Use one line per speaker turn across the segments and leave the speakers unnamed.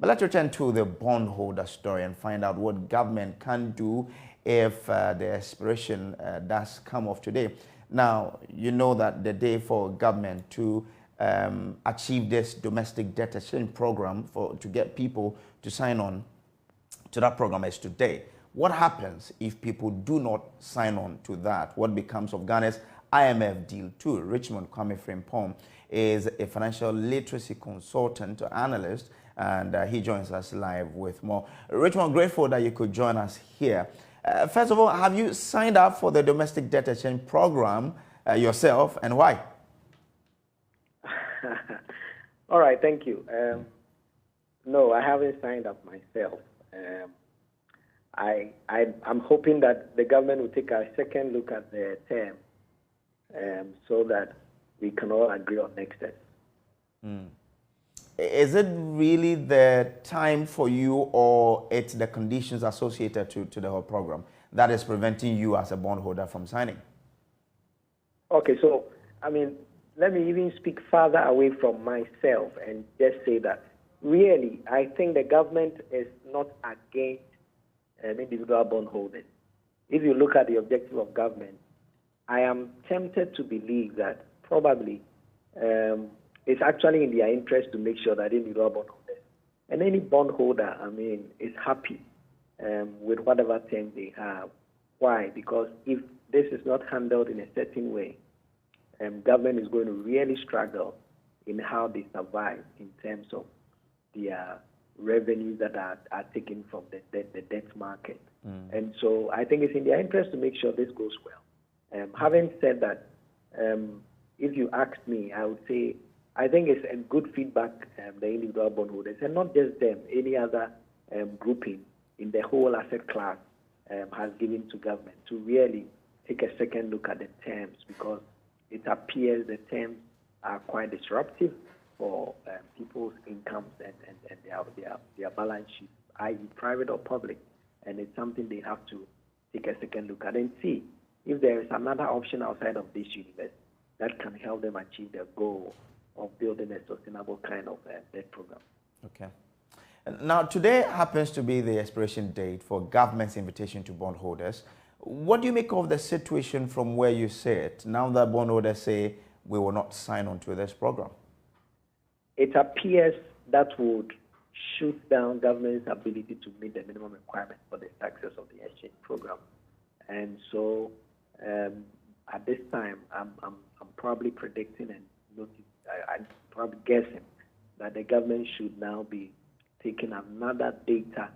But let's return to the bondholder story and find out what government can do if the expiration does come off today. Now, you know that the day for government to achieve this domestic debt exchange program to get people to sign on to that program is today. What happens if people do not sign on to that? What becomes of Ghana's IMF deal too? Richmond Kwame Frimpong is a financial literacy consultant or analyst, and he joins us live with more. Richmond, grateful that you could join us here. First of all, have you signed up for the domestic debt exchange program yourself, and why?
All right, thank you. No, I haven't signed up myself. I'm hoping that the government will take a second look at the term so that we can all agree on next steps.
Is it really the time for you, or it's the conditions associated to the whole program that is preventing you as a bondholder from signing?
Okay, so, I mean, let me even speak further away from myself and just say that, really, I think the government is not against individual bondholders. If you look at the objective of government, I am tempted to believe that probably it's actually in their interest to make sure that individual bondholders and any bondholder, I mean, is happy with whatever term they have. Why? Because if this is not handled in a certain way, government is going to really struggle in how they survive in terms of their revenues that are taken from the debt market. And so I think it's in their interest to make sure this goes well. Having said that, if you ask me, I would say I think it's a good feedback the individual bondholders, and not just them, any other grouping in the whole asset class has given to government to really take a second look at the terms, because it appears the terms are quite disruptive for people's incomes and their balance sheet, i.e. private or public. And it's something they have to take a second look at and see if there is another option outside of this universe that can help them achieve their goal of building a sustainable kind of debt program.
Okay. Now, today happens to be the expiration date for government's invitation to bondholders. What do you make of the situation from where you sit, now that bondholders say we will not sign on to this program?
It appears that would shoot down government's ability to meet the minimum requirements for the success of the exchange program. And so at this time, I'm probably predicting and I'm probably guessing that the government should now be taking another data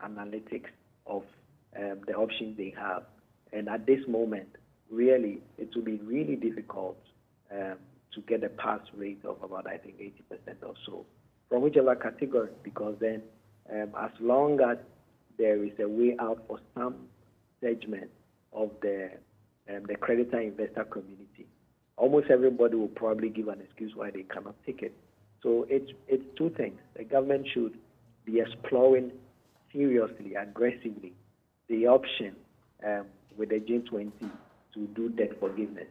analytics of the options they have. And at this moment, really, it will be really difficult to get a pass rate of about, I think, 80% or so, from whichever category, because then as long as there is a way out for some segment of the creditor-investor community, almost everybody will probably give an excuse why they cannot take it. So it's two things. The government should be exploring seriously, aggressively, the option with the G20 to do debt forgiveness.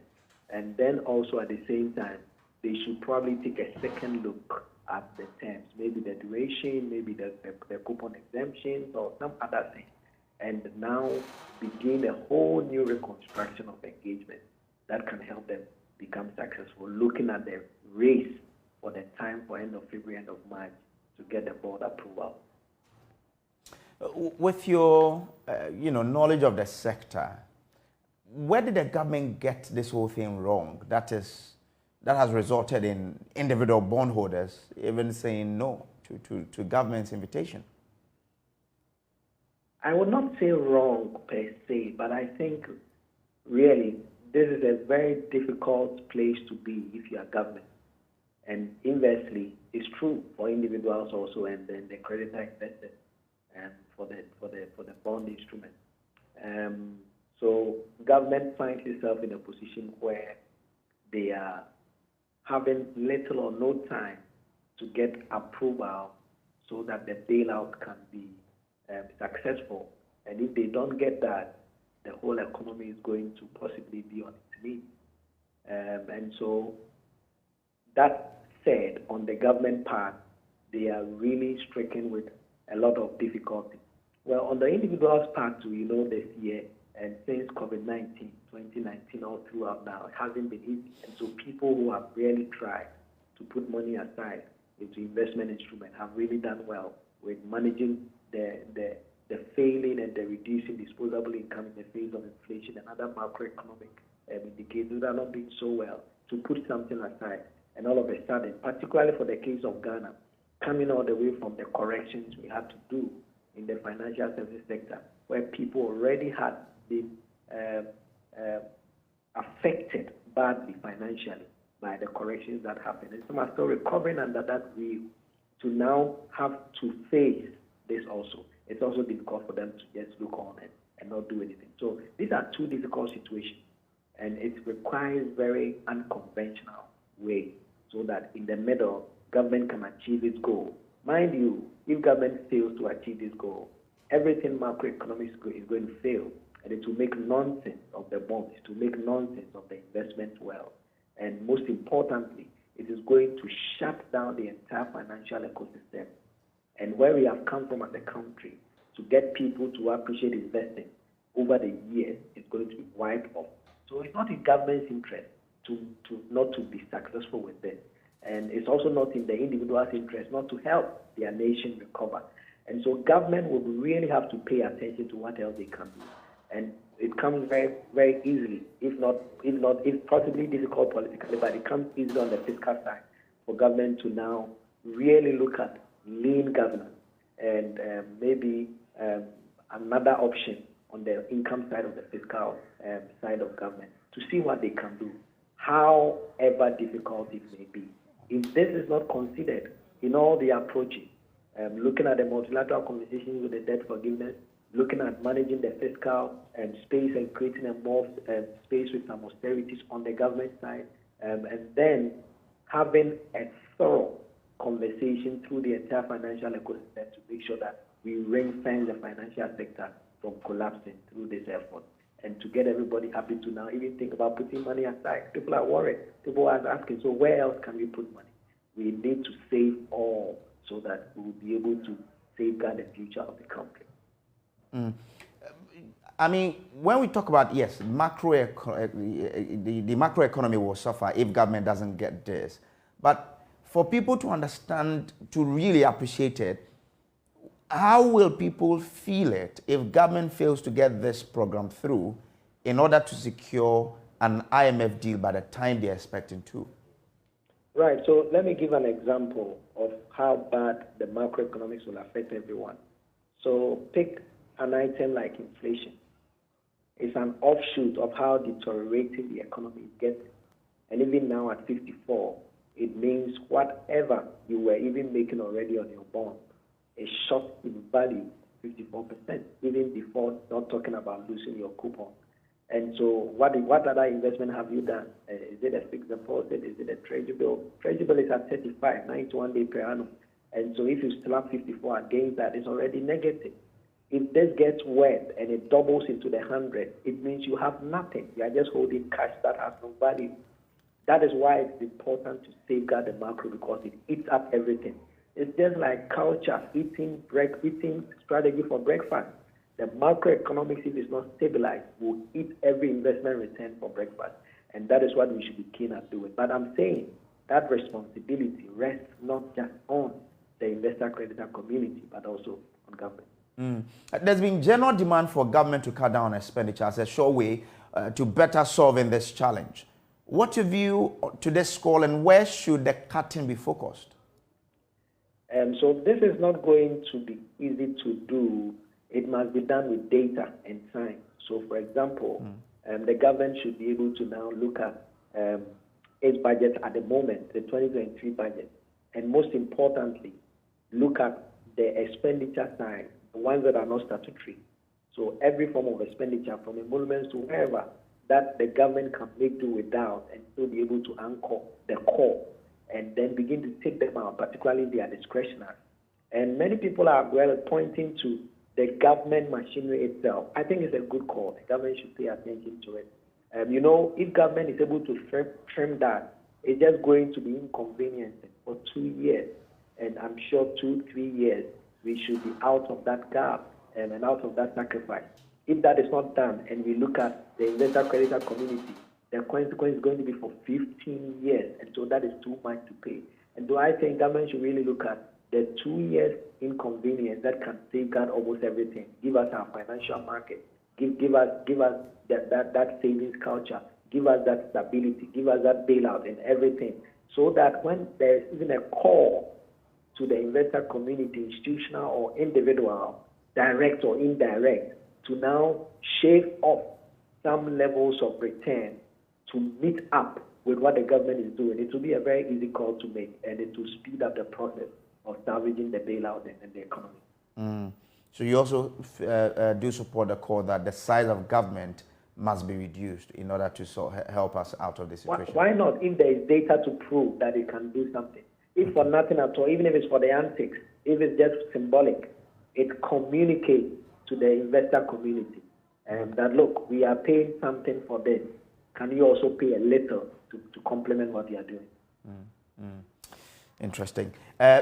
And then also at the same time, they should probably take a second look at the terms, maybe the duration, maybe the coupon exemptions or some other thing, and now begin a whole new reconstruction of engagement that can help them become successful, looking at the race for the time for end of February, end of March to get the board approval.
With your knowledge of the sector, where did the government get this whole thing wrong? That has resulted in individual bondholders even saying no to government's invitation.
I would not say wrong per se, but I think really this is a very difficult place to be if you are government. And inversely, it's true for individuals also, and then the creditor invested for the bond instrument. So government finds itself in a position where they are having little or no time to get approval so that the bailout can be successful. And if they don't get that, the whole economy is going to possibly be on its knees. And so that said, on the government part, they are really stricken with a lot of difficulty. Well, on the individual's part too, this year, and since COVID-19, 2019, all throughout now, it hasn't been easy. And so people who have really tried to put money aside into investment instruments have really done well with managing the failing and the reducing disposable income in the face of inflation and other macroeconomic indicators that are not doing so well to put something aside. And all of a sudden, particularly for the case of Ghana, coming all the way from the corrections we had to do in the financial services sector, where people already had been affected badly financially by the corrections that happened. And some are still recovering under that view to now have to face this also. It's also difficult for them to just look on and not do anything. So these are two difficult situations, and it requires very unconventional way so that in the middle, government can achieve its goal. Mind you, if government fails to achieve this goal, everything macroeconomics is going to fail, and it will make nonsense of the bonds, to make nonsense of the investment wealth. And most importantly, it is going to shut down the entire financial ecosystem. And where we have come from as a country, to get people to appreciate investing over the years is going to be wiped off. So it's not in government's interest to not to be successful with this. And it's also not in the individual's interest not to help their nation recover. And so government will really have to pay attention to what else they can do. And it comes very, very easily, if possibly difficult politically, but it comes easily on the fiscal side for government to now really look at lean governance and maybe another option on the income side of the fiscal side of government to see what they can do, however difficult it may be. If this is not considered in all the approaches, looking at the multilateral conversations with the debt forgiveness, looking at managing the fiscal space and creating a more space with some austerities on the government side, and then having a thorough conversation through the entire financial ecosystem to make sure that we ring-fence the financial sector from collapsing through this effort, and to get everybody happy to now even think about putting money aside. People are worried. People are asking, so where else can we put money? We need to save all so that we will be able to safeguard the future of the country.
I mean, when we talk about, yes, the macroeconomy will suffer if government doesn't get this. But for people to understand, to really appreciate it, how will people feel it if government fails to get this program through in order to secure an IMF deal by the time they're expecting to?
Right, so let me give an example of how bad the macroeconomics will affect everyone. So pick an item like inflation. It's an offshoot of how deteriorating the economy is getting. And even now at 54, it means whatever you were even making already on your bond is shot in value 54%, even before not talking about losing your coupon. And so what other investment have you done? Is it a fixed deposit? Is it a treasury bill? Treasury bill is at 35, 91 days per annum. And so if you slap 54 against that, it's already negative. If this gets wet and it doubles into the 100, it means you have nothing. You are just holding cash that has no value. That is why it's important to safeguard the macro, because it eats up everything. It's just like culture, eating strategy for breakfast. The macroeconomics, if it's not stabilized, will eat every investment return for breakfast. And that is what we should be keen at doing. But I'm saying that responsibility rests not just on the investor-creditor community, but also on government.
There's been general demand for government to cut down expenditure as a sure way to better solving this challenge. What's your view to this call, and where should the cutting be focused?
So this is not going to be easy to do. It must be done with data and science. So, for example, the government should be able to now look at its budget at the moment, the 2023 budget, and most importantly, look at the expenditure side, the ones that are not statutory. So every form of expenditure, from emoluments to wherever, that the government can make do without and still be able to anchor the core, and then begin to take them out, particularly if they are discretionary. And many people are pointing to the government machinery itself. I think it's a good call. The government should pay attention to it. If government is able to trim that, it's just going to be inconveniencing for 2 years. And I'm sure 2-3 years, we should be out of that gap and out of that sacrifice. If that is not done, and we look at the investor creditor community, the consequence is going to be for 15 years, and so that is too much to pay. And so I think government should really look at the 2 years inconvenience that can safeguard almost everything. Give us our financial market, give us that savings culture, give us that stability, give us that bailout and everything, so that when there is even a call to the investor community, institutional or individual, direct or indirect, to now shave off some levels of return to meet up with what the government is doing, it will be a very easy call to make, and it will speed up the process of salvaging the bailout and the economy.
So you also do support the call that the size of government must be reduced in order to help us out of this situation?
Why not, if there is data to prove that it can do something? If for nothing at all, even if it's for the antics, if it's just symbolic, it communicates to the investor community that, look, we are paying something for this. Can you also pay a little to complement what you are doing?
Interesting.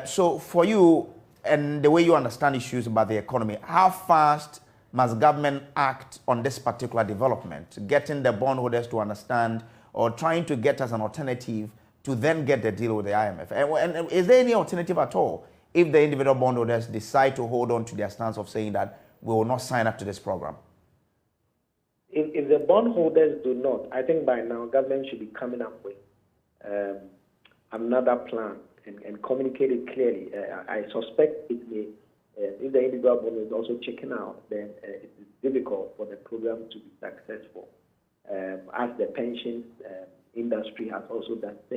So for you, and the way you understand issues about the economy, how fast must government act on this particular development, getting the bondholders to understand or trying to get us an alternative to then get the deal with the IMF? And is there any alternative at all if the individual bondholders decide to hold on to their stance of saying that we will not sign up to this program?
If the bondholders do not, I think by now government should be coming up with another plan and communicate it clearly. I suspect it may, if the individual bondholders also checking out, then it is difficult for the program to be successful, as the pensions industry has also done the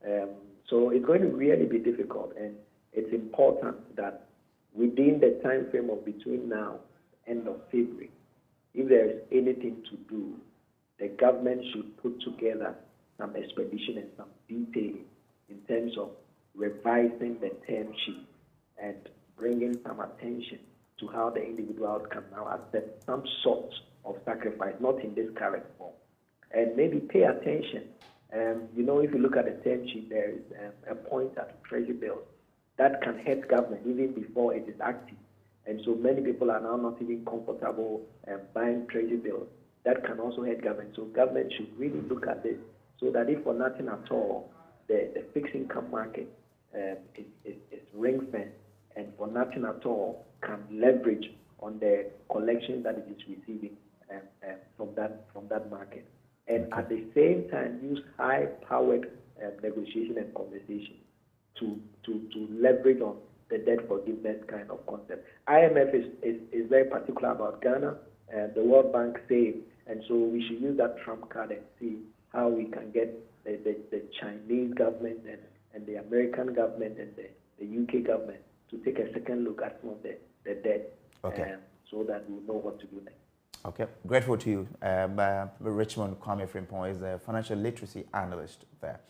same. So it's going to really be difficult, and it's important that within the time frame of between now and end of February, if there is anything to do, the government should put together some expedition and some detailing in terms of revising the term sheet and bringing some attention to how the individual can now accept some sort of sacrifice, not in this current form. And maybe pay attention. You know, if you look at the term sheet, there is a pointer to treasury bills that can hurt government even before it is active. And so many people are now not even comfortable buying treasury bills. That can also hurt government. So government should really look at this so that if for nothing at all, the fixed income market is ring-fenced, and for nothing at all can leverage on the collection that it is receiving from that market. And at the same time, use high-powered negotiation and conversation to leverage on the debt forgiveness kind of concept. IMF is very particular about Ghana, the World Bank saved, and so we should use that trump card and see how we can get the Chinese government and the American government and the UK government to take a second look at some of the debt, so that we know what to do next.
Okay, grateful to you. Richmond Kwame Frimpong is a financial literacy analyst there.